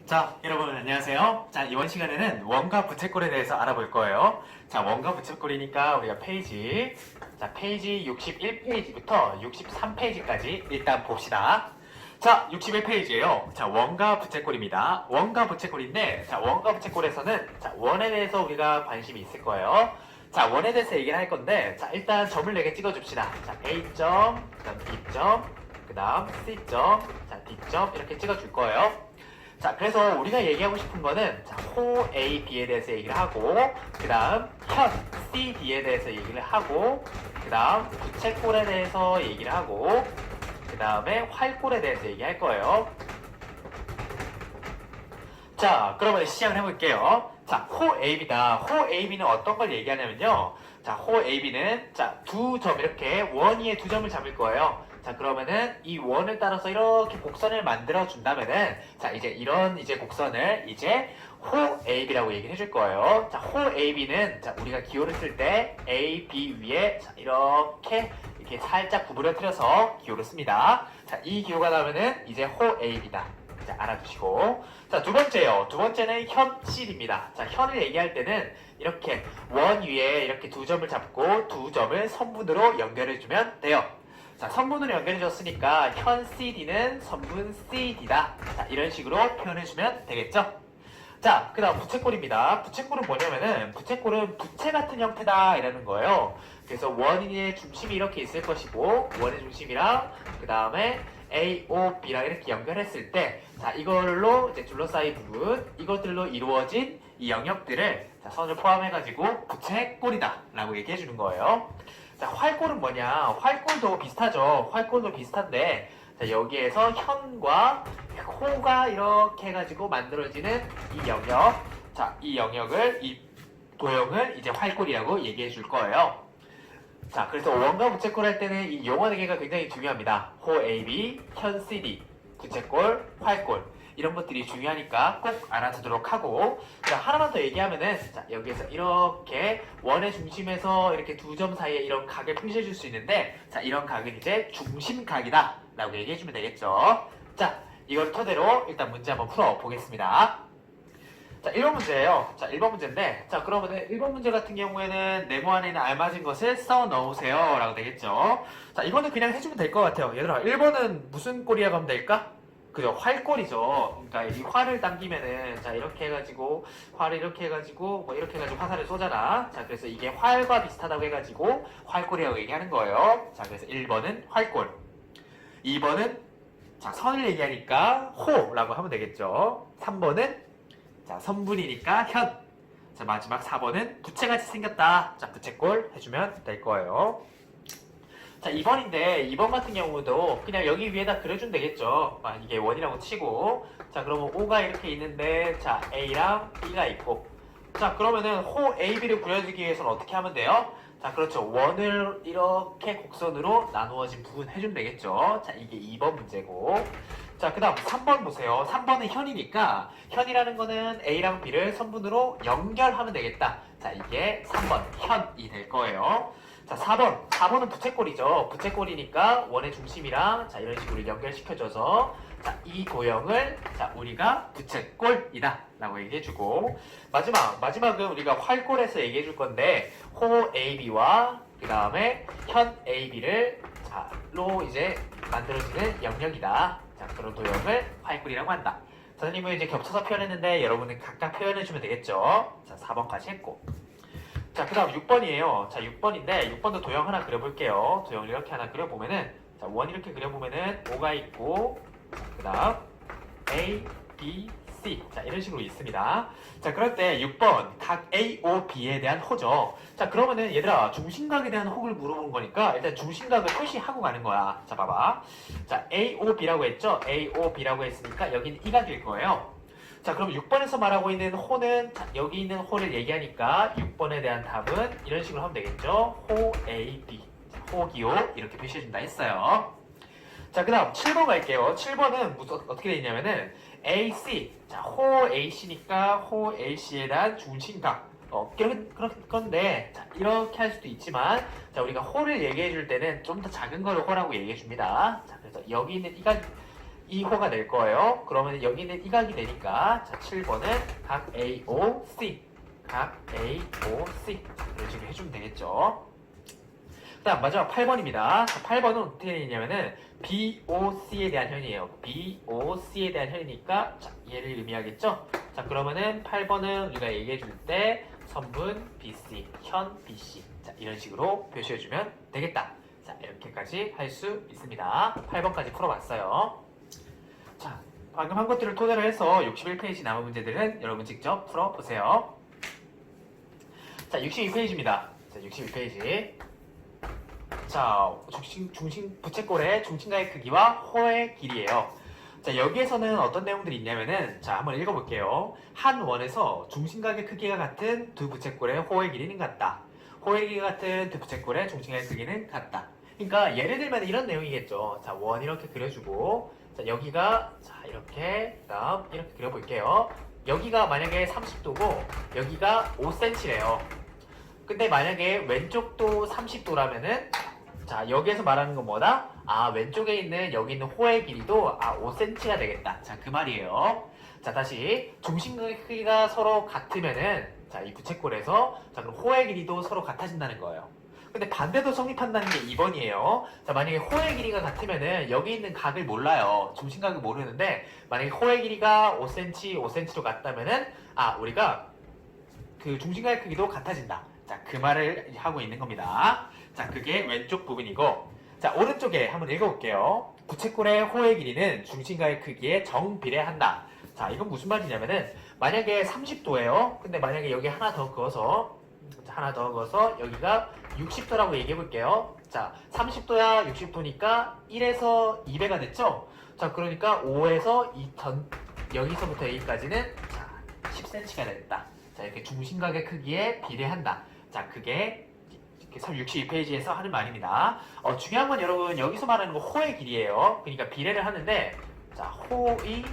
자, 여러분 안녕하세요. 자, 이번 시간에는 원과 부채꼴에 대해서 알아볼 거예요. 자, 원과 부채꼴이니까 우리가 페이지 61페이지부터 63페이지까지 일단 봅시다. 자, 61페이지예요. 자, 원과 부채꼴입니다. 원과 부채꼴인데, 자, 원과 부채꼴에서는 자, 원에 대해서 우리가 관심이 있을 거예요. 자, 원에 대해서 얘기를 할 건데, 자, 일단 점을 4개 찍어줍시다. 자, A점, 그 다음 B점, 그 다음 C점, 자, D점 이렇게 찍어줄 거예요. 자, 그래서 우리가 얘기하고 싶은 거는 자, 호 A, B에 대해서 얘기를 하고 그 다음 현 C, D에 대해서 얘기를 하고 그 다음 부채꼴에 대해서 얘기를 하고 그 다음에 활꼴에 대해서 얘기할 거예요. 자, 그러면 시작을 해볼게요. 자, 호 AB다. 호 AB는 어떤 걸 얘기하냐면요. 자, 호 AB는 자, 두 점 이렇게 원 위에 두 점을 잡을 거예요. 자, 그러면은 이 원을 따라서 이렇게 곡선을 만들어 준다면은 자, 이제 이런 이제 곡선을 이제 호 AB라고 얘기를 해줄 거예요. 자, 호 AB는 자, 우리가 기호를 쓸 때 A, B 위에 자, 이렇게 살짝 구부러뜨려서 기호를 씁니다. 자, 이 기호가 나오면은 이제 호 AB다. 자, 알아두시고. 자, 두 번째요. 두 번째는 현실입니다. 자, 현을 얘기할 때는 이렇게 원 위에 이렇게 두 점을 잡고 두 점을 선분으로 연결해주면 돼요. 자, 선분으로 연결해줬으니까 현 CD는 선분 CD다. 자, 이런 식으로 표현해주면 되겠죠? 자, 그 다음 부채꼴입니다. 부채꼴은 뭐냐면은 부채꼴은 부채 같은 형태다 이라는 거예요. 그래서 원의 중심이 이렇게 있을 것이고 원의 중심이랑 그 다음에 A, O, B랑 이렇게 연결했을 때 자, 이걸로 이제 둘러싸인 부분 이것들로 이루어진 이 영역들을 자, 선을 포함해가지고 부채꼴이다 라고 얘기해주는 거예요. 자, 활꼴은 뭐냐? 활꼴도 비슷하죠. 활꼴도 비슷한데 자, 여기에서 현과 호가 이렇게 해가지고 만들어지는 이 영역 자, 이 영역을 이 도형을 이제 활꼴이라고 얘기해 줄 거예요. 자, 그래서 원과 부채꼴 할 때는 이 용어 4개가 굉장히 중요합니다. 호 AB, 현 CD, 부채꼴, 활꼴 이런 것들이 중요하니까 꼭 알아두도록 하고 자, 하나만 더 얘기하면은 자, 여기에서 이렇게 원의 중심에서 이렇게 두 점 사이에 이런 각을 표시해 줄 수 있는데 자, 이런 각은 이제 중심각이다 라고 얘기해 주면 되겠죠. 자, 이걸 토대로 일단 문제 한번 풀어 보겠습니다. 자, 1번 문제예요. 자, 1번 문제인데 자, 그러면은 1번 문제 같은 경우에는 네모 안에는 알맞은 것을 써 넣으세요 라고 되겠죠. 자, 이거는 그냥 해주면 될 것 같아요. 얘들아, 1번은 무슨 꼴이라고 하면 될까? 그죠, 활꼴이죠. 그러니까 이 활을 당기면은 자, 이렇게 해가지고 활을 이렇게 해가지고 뭐 이렇게 해가지고 화살을 쏘잖아. 자, 그래서 이게 활과 비슷하다고 해가지고 활꼴이라고 얘기하는 거예요. 자, 그래서 1번은 활꼴, 2번은 자, 선을 얘기하니까 호라고 하면 되겠죠. 3번은 자, 선분이니까 현. 자, 마지막 4번은 부채같이 생겼다. 자, 부채꼴 해주면 될 거예요. 자, 2번인데 2번 같은 경우도 그냥 여기 위에다 그려주면 되겠죠. 이게 원이라고 치고 자, 그러면 O가 이렇게 있는데 자, A랑 B가 있고 자, 그러면은 호 AB를 그려주기 위해서는 어떻게 하면 돼요? 자, 그렇죠. 원을 이렇게 곡선으로 나누어진 부분 해주면 되겠죠. 자, 이게 2번 문제고 자, 그 다음 3번 보세요. 3번은 현이니까 현이라는 거는 A랑 B를 선분으로 연결하면 되겠다. 자, 이게 3번 현이 될 거예요. 자, 4번은 부채꼴이죠. 부채꼴이니까 원의 중심이랑 자, 이런 식으로 연결시켜줘서 자, 이 도형을 자, 우리가 부채꼴이다 라고 얘기해주고 마지막은 우리가 활꼴에서 얘기해줄 건데 호 AB와 그 다음에 현 AB를 자, 로 이제 만들어지는 영역이다. 자, 그런 도형을 활꼴이라고 한다. 선생님은 이제 겹쳐서 표현했는데 여러분은 각각 표현해주면 되겠죠. 자, 4번까지 했고 자, 그 다음 6번이에요. 자, 6번인데 6번도 도형 하나 그려볼게요. 도형을 이렇게 하나 그려보면은 자, 원 이렇게 그려보면은 O가 있고 그 다음 A, B, C 자, 이런 식으로 있습니다. 자, 그럴 때 6번 각 A, O, B에 대한 호죠. 자, 그러면은 얘들아 중심각에 대한 호를 물어보는 거니까 일단 중심각을 표시하고 가는 거야. 자, 봐봐. 자, A, O, B라고 했죠? A, O, B라고 했으니까 여기는 이가 될 거예요. 자, 그럼 6번에서 말하고 있는 호는 자, 여기 있는 호를 얘기하니까 6번에 대한 답은 이런 식으로 하면 되겠죠. 호 A, B 자, 호기호 이렇게 표시해준다 했어요. 자, 그 다음 7번 갈게요. 7번은 어떻게 되어 있냐면은 AC 자, 호 AC니까 호 AC에 대한 중심각 그런데 자, 이렇게 할 수도 있지만 자, 우리가 호를 얘기해 줄 때는 좀 더 작은 거를 호라고 얘기해 줍니다. 자, 그래서 여기 있는 이가 이 호가 될 거예요. 그러면 여기는 이 각이 되니까 자 7번은 각 AOC 각 AOC 이런 식으로 해주면 되겠죠. 그 다음 마지막 8번입니다. 8번은 어떻게 되냐면은 BOC에 대한 현이에요. BOC에 대한 현이니까 자, 얘를 의미하겠죠. 자 그러면은 8번은 우리가 얘기해 줄 때 선분 BC, 현 BC 자 이런 식으로 표시해주면 되겠다. 자 이렇게까지 할 수 있습니다. 8번까지 풀어봤어요. 자 방금 한 것들을 토대로 해서 61페이지 남은 문제들은 여러분 직접 풀어보세요. 자 62페이지입니다. 자 62페이지 자 중심 부채꼴의 중심각의 크기와 호의 길이에요. 자 여기에서는 어떤 내용들이 있냐면은 자 한번 읽어볼게요. 한 원에서 중심각의 크기가 같은 두 부채꼴의 호의 길이는 같다. 호의 길이가 같은 두 부채꼴의 중심각의 크기는 같다. 그러니까 예를 들면 이런 내용이겠죠. 자 원 이렇게 그려주고 자 여기가 자 이렇게 그다음 이렇게 그려볼게요. 여기가 만약에 30도고 여기가 5cm래요. 근데 만약에 왼쪽도 30도라면은 자 여기에서 말하는 건 뭐다? 아 왼쪽에 있는 여기 있는 호의 길이도 5cm가 되겠다. 자 그 말이에요. 자 다시 중심각의 크기가 서로 같으면은 자 이 부채꼴에서 자 그럼 호의 길이도 서로 같아진다는 거예요. 근데 반대도 성립한다는 게 2번이에요. 자 만약에 호의 길이가 같으면은 여기 있는 각을 몰라요. 중심각을 모르는데 만약에 호의 길이가 5cm, 5cm로 같다면은 우리가 그 중심각의 크기도 같아진다. 자 그 말을 하고 있는 겁니다. 자 그게 왼쪽 부분이고 자 오른쪽에 한번 읽어볼게요. 부채꼴의 호의 길이는 중심각의 크기에 정비례한다. 자 이건 무슨 말이냐면은 만약에 30도예요. 근데 만약에 여기 하나 더 그어서 여기가 60도라고 얘기해 볼게요. 자 30도야 60도니까 1에서 2배가 됐죠. 자 그러니까 5에서 여기서부터 여기까지는 자 10cm가 됐다. 자 이렇게 중심각의 크기에 비례한다. 자 그게 62페이지에서 하는 말입니다. 중요한 건 여러분 여기서 말하는 거 호의 길이에요. 그러니까 비례를 하는데 자 호의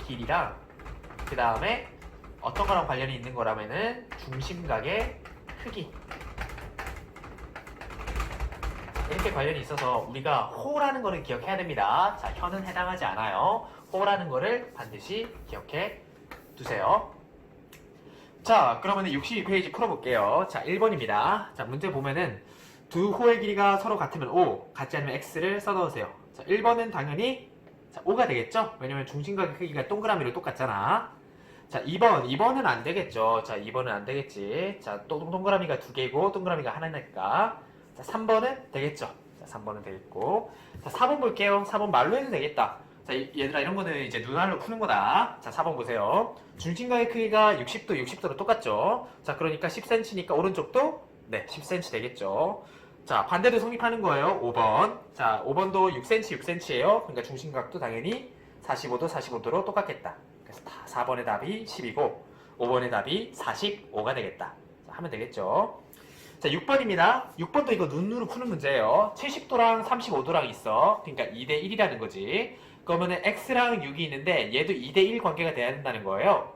길이랑 그 다음에 어떤 거랑 관련이 있는 거라면은 중심각의 크기 이렇게 관련이 있어서 우리가 호라는 거를 기억해야 됩니다. 자 현은 해당하지 않아요. 호라는 거를 반드시 기억해 두세요. 자 그러면 62페이지 풀어볼게요. 자 1번입니다. 자 문제 보면은 두 호의 길이가 서로 같으면 O, 같지 않으면 X를 써넣으세요. 자 1번은 당연히 자 5가 되겠죠? 왜냐면 중심각의 크기가 동그라미로 똑같잖아. 자 2번은 안 되겠죠. 자 2번은 안 되겠지. 자 또 동그라미가 두 개고 동그라미가 하나니까 자 3번은 되겠죠. 자 3번은 되겠고 자 4번 볼게요. 4번 말로 해도 되겠다. 자 얘들아 이런 거는 이제 눈알로 푸는 거다. 자 4번 보세요. 중심각의 크기가 60도로 똑같죠. 자 그러니까 10cm니까 오른쪽도 네 10cm 되겠죠. 자 반대도 성립하는 거예요. 5번 자 5번도 6cm예요. 그러니까 중심각도 당연히 45도로 똑같겠다. 그래서 4번의 답이 10이고 5번의 답이 45가 되겠다. 자, 하면 되겠죠. 자 6번입니다. 6번도 이거 눈으로 푸는 문제예요. 70도랑 35도랑 있어. 그러니까 2대 1이라는 거지. 그러면은 x랑 6이 있는데 얘도 2대 1 관계가 돼야 된다는 거예요.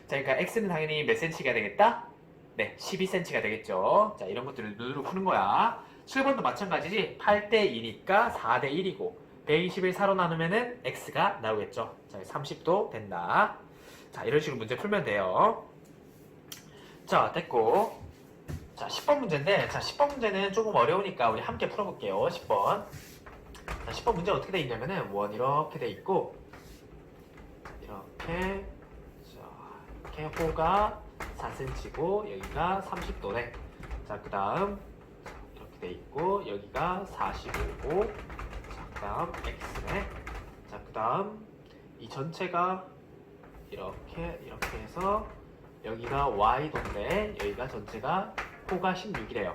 자 그러니까 x는 당연히 몇 cm가 되겠다? 네 12cm가 되겠죠. 자 이런 것들을 눈으로 푸는 거야. 7번도 마찬가지지. 8대 2니까 4대 1이고 120을 4로 나누면은 x가 나오겠죠. 자 30도 된다. 자 이런 식으로 문제 풀면 돼요. 자 됐고 자 10번 문제인데 자 10번 문제는 조금 어려우니까 우리 함께 풀어볼게요. 10번 자 10번 문제 어떻게 돼 있냐면은 원 이렇게 돼 있고 이렇게 호가 4cm고 여기가 30도네. 자 그 다음 이렇게 돼 있고 여기가 45고 자 그 다음 x네. 자 그 다음 이 전체가 이렇게 해서 여기가 y도인데 여기가 전체가 호가 16이래요.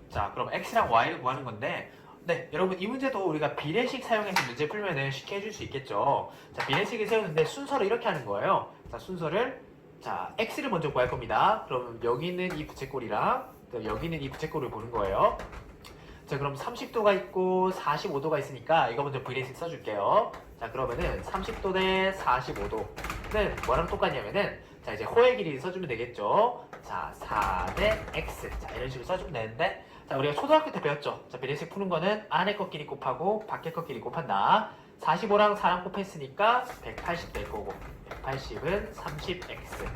자 그럼 x랑 y를 구하는 건데 네 여러분 이 문제도 우리가 비례식 사용해서 문제 풀면은 쉽게 해줄 수 있겠죠. 자 비례식을 세우는데 순서를 이렇게 하는 거예요. 자 순서를 자 x를 먼저 구할 겁니다. 그럼 여기 있는 이 부채꼴이랑 여기 있는 이 부채꼴을 보는 거예요. 자 그럼 30도가 있고 45도가 있으니까 이거 먼저 비례식 써줄게요. 자 그러면은 30도 대 45도는 뭐랑 똑같냐면은 자 이제 호의 길이 써주면 되겠죠. 자 4 대 x 자 이런 식으로 써주면 되는데 자 우리가 초등학교 때 배웠죠. 자 비례식 푸는 거는 안에 것끼리 곱하고 밖에 것끼리 곱한다. 45랑 4랑 곱했으니까 180 될 거고 180은 30x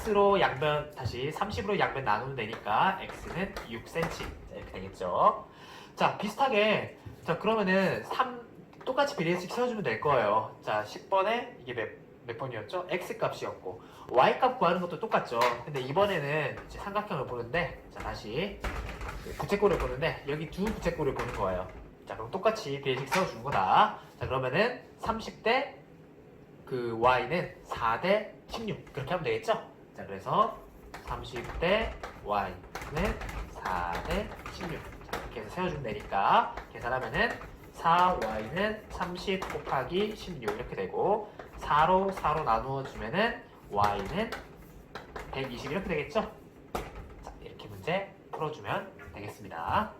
x로 양변 다시 30으로 양변 나누면 되니까 x는 6cm 이렇게 되겠죠. 자 비슷하게 자 그러면은 똑같이 비례식 세워주면 될 거예요. 자 10번에 이게 몇 번이었죠? x 값이었고 y 값 구하는 것도 똑같죠. 근데 이번에는 이제 삼각형을 보는데 자 다시 부채꼴을 보는데 여기 두 부채꼴을 보는 거예요. 자 그럼 똑같이 비례식 세워주는 거다. 자 그러면은 30대 그 y는 4대 16 그렇게 하면 되겠죠? 자 그래서 30대 y는 4대 16 자 이렇게 해서 세워주면 되니까 계산하면은 4y는 30 곱하기 16 이렇게 되고 4로 나누어주면은 y는 120 이렇게 되겠죠? 자 이렇게 문제 풀어주면 되겠습니다.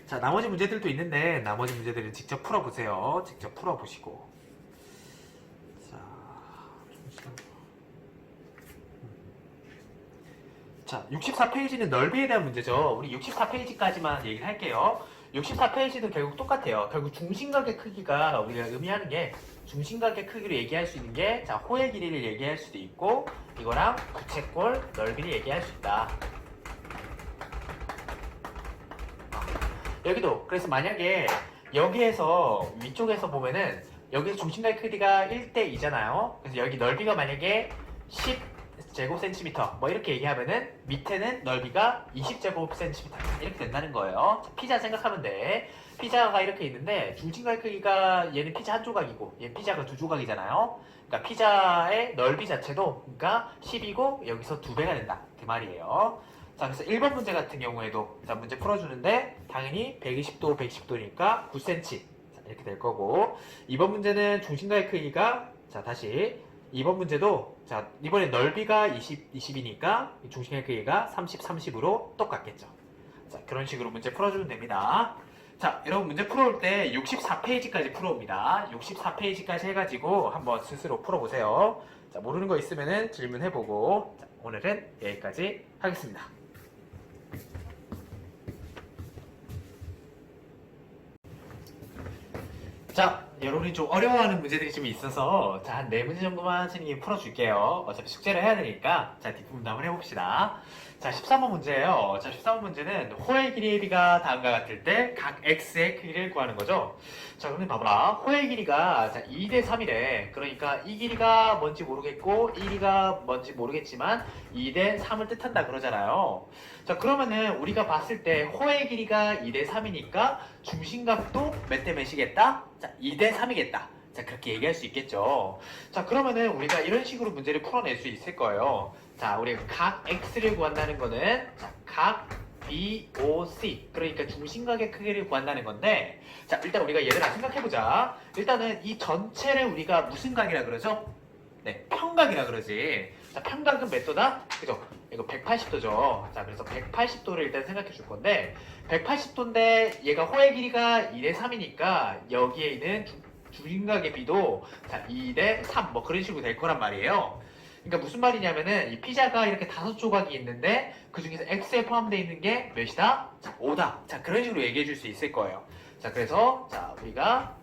자 나머지 문제들도 있는데 나머지 문제들은 직접 풀어보세요. 직접 풀어보시고 자 64페이지는 넓이에 대한 문제죠. 우리 64페이지까지만 얘기를 할게요. 64페이지는 결국 똑같아요. 결국 중심각의 크기가 우리가 의미하는 게 중심각의 크기로 얘기할 수 있는 게 자 호의 길이를 얘기할 수도 있고 이거랑 부채꼴 넓이를 얘기할 수 있다. 여기도 그래서 만약에 여기에서 위쪽에서 보면은 여기서 중심각의 크기가 1대 2잖아요. 그래서 여기 넓이가 만약에 10제곱센티미터 뭐 이렇게 얘기하면은 밑에는 넓이가 20제곱센티미터 이렇게 된다는 거예요. 피자 생각하면 돼. 피자가 이렇게 있는데 중심각의 크기가 얘는 피자 한 조각이고 얘는 피자가 두 조각이잖아요. 그러니까 피자의 넓이 자체도 그러니까 10이고 여기서 2배가 된다 그 말이에요. 자 그래서 1번 문제 같은 경우에도 자 문제 풀어주는데 당연히 120도 110도니까 9cm 자, 이렇게 될 거고 2번 문제는 중심각의 크기가 자 다시 2번 문제도 자 이번에 넓이가 20이니까 중심의 크기가 30, 30으로 똑같겠죠. 자 그런 식으로 문제 풀어주면 됩니다. 자 여러분 문제 풀어올 때 64페이지까지 풀어옵니다. 64페이지까지 해가지고 한번 스스로 풀어보세요. 자 모르는 거 있으면은 질문해보고 자, 오늘은 여기까지 하겠습니다. 자, 여러분이 좀 어려워하는 문제들이 좀 있어서 자, 한 4문제 정도만 선생님이 풀어줄게요. 어차피 숙제를 해야 되니까 자, 뒷부분 한번 해봅시다. 자, 13번 문제예요. 자, 13번 문제는 호의 길이의 비가 다음과 같을 때 각 x의 크기를 구하는 거죠. 자, 그러면 봐봐라. 호의 길이가 자, 2대 3이래. 그러니까 이 길이가 뭔지 모르겠고 이 길이가 뭔지 모르겠지만 2대 3을 뜻한다 그러잖아요. 자, 그러면은 우리가 봤을 때 호의 길이가 2대 3이니까 중심각도 몇 대 몇이겠다? 자, 2대 3이겠다. 자, 그렇게 얘기할 수 있겠죠. 자, 그러면은 우리가 이런 식으로 문제를 풀어낼 수 있을 거예요. 자, 우리가 각 x를 구한다는 거는 자, 각 BOC 그러니까 중심각의 크기를 구한다는 건데 자, 일단 우리가 얘들아 생각해보자. 일단은 이 전체를 우리가 무슨 각이라 그러죠? 네, 평각이라 그러지. 자, 평각은 몇 도다? 그죠? 이거 180도죠. 자, 그래서 180도를 일단 생각해 줄 건데 180도인데 얘가 호의 길이가 2대 3이니까 여기에 있는 중심각의 비도 자, 2대 3 뭐 그런 식으로 될 거란 말이에요. 그러니까 무슨 말이냐면은 이 피자가 이렇게 5조각이 있는데 그 중에서 x에 포함되어 있는 게 몇이다? 자, 5다. 자, 그런 식으로 얘기해 줄 수 있을 거예요. 자, 그래서 자, 우리가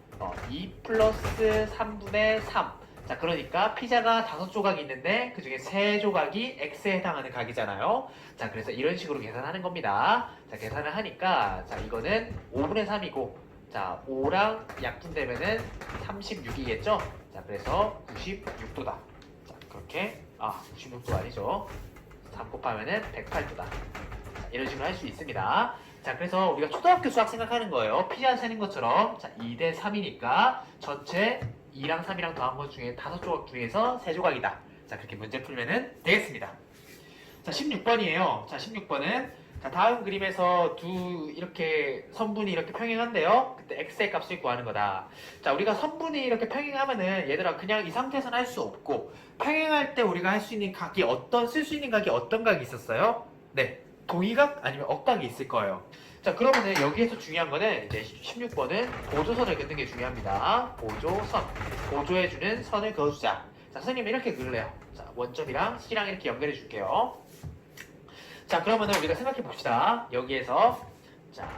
2 플러스 3분의 3 자, 그러니까 피자가 5조각이 있는데 그 중에 3조각이 x에 해당하는 각이잖아요. 자, 그래서 이런 식으로 계산하는 겁니다. 자, 계산을 하니까 자, 이거는 5분의 3이고 자, 5랑 약분되면은 36이겠죠? 자, 그래서 96도다. 자, 그렇게 96도 아니죠. 3 곱하면은 108도다. 자, 이런 식으로 할 수 있습니다. 자, 그래서 우리가 초등학교 수학 생각하는 거예요. 피자 세는 것처럼 자, 2대 3이니까 전체 2랑 3이랑 더한 것 중에 5조각 중에서 3조각이다. 자, 그렇게 문제 풀면은 되겠습니다. 자, 16번이에요. 자, 16번은 자, 다음 그림에서 두 이렇게 선분이 이렇게 평행한데요. 그때 x의 값을 구하는 거다. 자, 우리가 선분이 이렇게 평행하면은 얘들아 그냥 이 상태에서는 할 수 없고 평행할 때 우리가 할 수 있는 각이 쓸 수 있는 각이 어떤 각이 있었어요? 네, 동의각 아니면 억각이 있을 거예요. 자, 그러면은 여기에서 중요한 거는 이제 16번은 보조선을 긋는 게 중요합니다. 보조선. 보조해주는 선을 그어주자. 자, 선생님이 이렇게 그릴래요. 자, 원점이랑 C랑 이렇게 연결해 줄게요. 자, 그러면은 우리가 생각해 봅시다. 여기에서 자,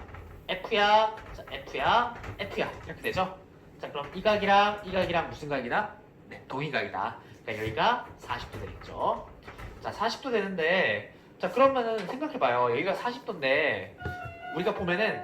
F야, 자, F야, F야 이렇게 되죠. 자, 그럼 이 각이랑 무슨 각이다? 네, 동의각이다. 그러니까 여기가 40도 되겠죠. 자, 40도 되는데, 자, 그러면은 생각해봐요. 여기가 40도인데, 우리가 보면은,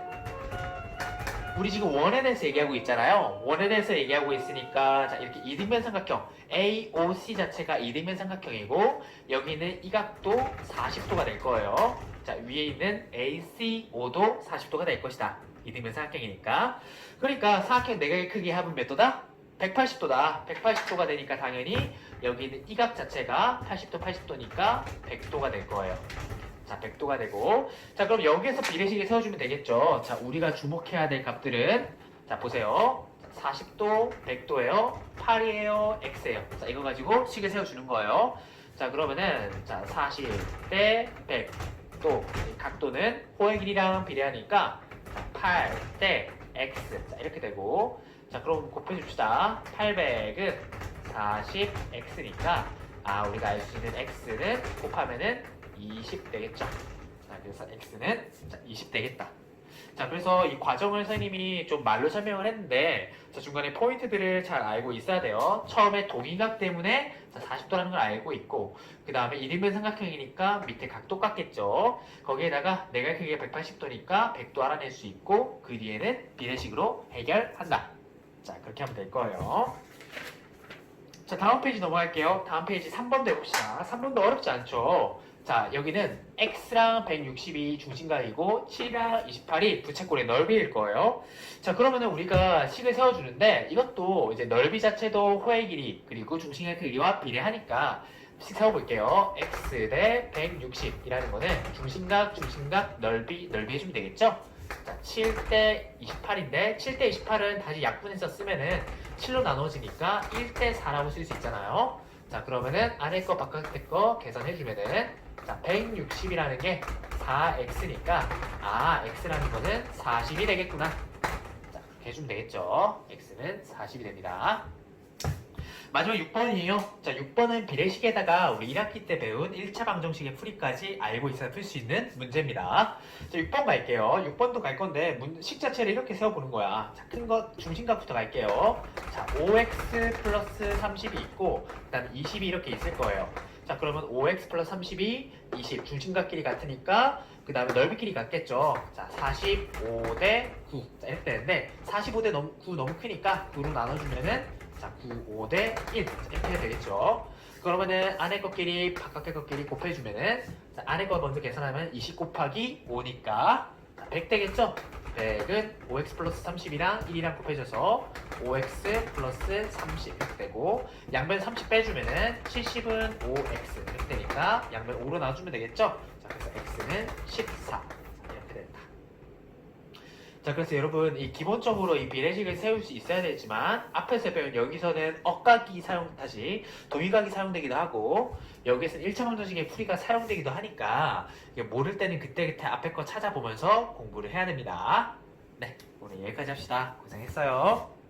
우리 지금 원에 대해서 얘기하고 있잖아요. 원에 대해서 얘기하고 있으니까, 자, 이렇게 이등변 삼각형, AOC 자체가 이등변 삼각형이고, 여기는 이 각도 40도가 될 거예요. 자, 위에 있는 ACO도 40도가 될 것이다. 이등변 삼각형이니까. 그러니까 삼각형 4개의 크기의 합은 몇 도다? 180도다. 180도가 되니까 당연히 여기 있는 이 각 자체가 80도, 80도니까 100도가 될 거예요. 자, 100도가 되고. 자, 그럼 여기에서 비례식을 세워주면 되겠죠. 자, 우리가 주목해야 될 값들은, 자, 보세요. 40도, 100도예요. 8이에요, X예요. 자, 이거 가지고 식을 세워주는 거예요. 자, 그러면은, 자, 40 대 100도. 각도는 호의 길이랑 비례하니까, 8 대 X. 자, 이렇게 되고. 자, 그럼 곱해줍시다. 800은 40x니까 우리가 알 수 있는 x는 곱하면은 20 되겠죠. 자, 그래서 x는 20 되겠다. 자, 그래서 이 과정을 선생님이 좀 말로 설명을 했는데, 자, 중간에 포인트들을 잘 알고 있어야 돼요. 처음에 동의각 때문에 40도라는 걸 알고 있고, 그 다음에 이등변 삼각형이니까 밑에 각 똑같겠죠. 거기에다가 내각 크기가 180도니까 100도 알아낼 수 있고, 그 뒤에는 비례식으로 해결한다. 자, 그렇게 하면 될 거예요. 자, 다음 페이지 넘어갈게요. 다음 페이지 3번도 해봅시다. 3번도 어렵지 않죠? 자, 여기는 X랑 160이 중심각이고 7이랑 28이 부채꼴의 넓이일 거예요. 자, 그러면은 우리가 식을 세워주는데 이것도 이제 넓이 자체도 호의 길이 그리고 중심의 크기와 비례하니까 식 세워볼게요. X 대 160이라는 거는 중심각, 넓이 해주면 되겠죠? 자, 7대 28인데 7대 28은 다시 약분해서 쓰면은 7로 나눠지니까 1대 4라고 쓸 수 있잖아요. 자, 그러면은 안에 거 바깥에 거 계산해주면은 자, 160이라는 게 4x니까 x라는 거는 40이 되겠구나. 자, 그렇게 해주면 되겠죠. x는 40이 됩니다. 마지막 6번이에요. 자, 6번은 비례식에다가 우리 1학기 때 배운 1차 방정식의 풀이까지 알고 있어야 풀 수 있는 문제입니다. 자, 6번 갈게요. 6번도 갈 건데 식 자체를 이렇게 세워보는 거야. 자, 큰 거 중심각부터 갈게요. 자, 5x 플러스 30이 있고 그 다음에 20이 이렇게 있을 거예요. 자, 그러면 5x 플러스 32, 20 중심각끼리 같으니까 그 다음에 넓이끼리 같겠죠. 자, 45 대 9 자, 이렇게 되는데 45 대 9 너무 크니까 9로 나눠주면은 자, 9, 5 대 1 이렇게 해야 되겠죠. 그러면은 안에 것끼리 바깥의 것끼리 곱해주면은 자, 안에 거 먼저 계산하면 20 곱하기 5니까 100 되겠죠. 100은 5x 플러스 30이랑 1이랑 곱해져서 5x 플러스 30 이렇게 되고 양변 30 빼주면은 70은 5x 이렇게 되니까 양변 5로 나눠주면 되겠죠. 자, 그래서 x는 14 이렇게 된다. 자, 그래서 여러분 이 기본적으로 이 비례식을 세울 수 있어야 되지만 앞에서 배운 여기서는 억각이 다시 동의각이 사용되기도 하고 여기서는 1차 방정식의 풀이가 사용되기도 하니까 모를 때는 그때그때 앞에 거 찾아보면서 공부를 해야 됩니다. 네, 오늘 여기까지 합시다. 고생했어요.